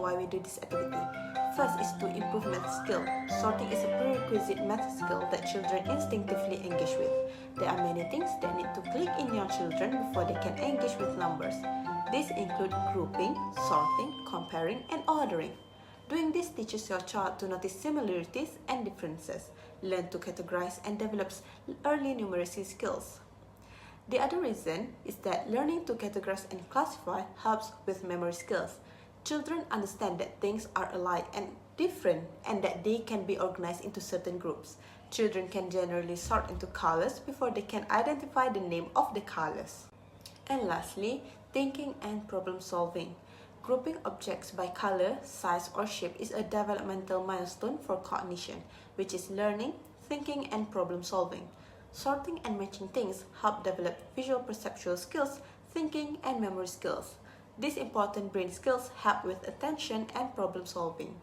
why we do this activity. First is to improve math skill. Sorting is a prerequisite math skill that children instinctively engage with. There are many things that need to click in young children before they can engage with numbers. These include grouping, sorting, comparing, and ordering. Doing this teaches your child to notice similarities and differences, learn to categorize, and develops early numeracy skills. The other reason is that learning to categorize and classify helps with memory skills. Children understand that things are alike and different and that they can be organized into certain groups. Children can generally sort into colors before they can identify the name of the colors. And lastly, thinking and problem solving. Grouping objects by color, size, or shape is a developmental milestone for cognition, which is learning, thinking, and problem solving. Sorting and matching things help develop visual perceptual skills, thinking, and memory skills. These important brain skills help with attention and problem solving.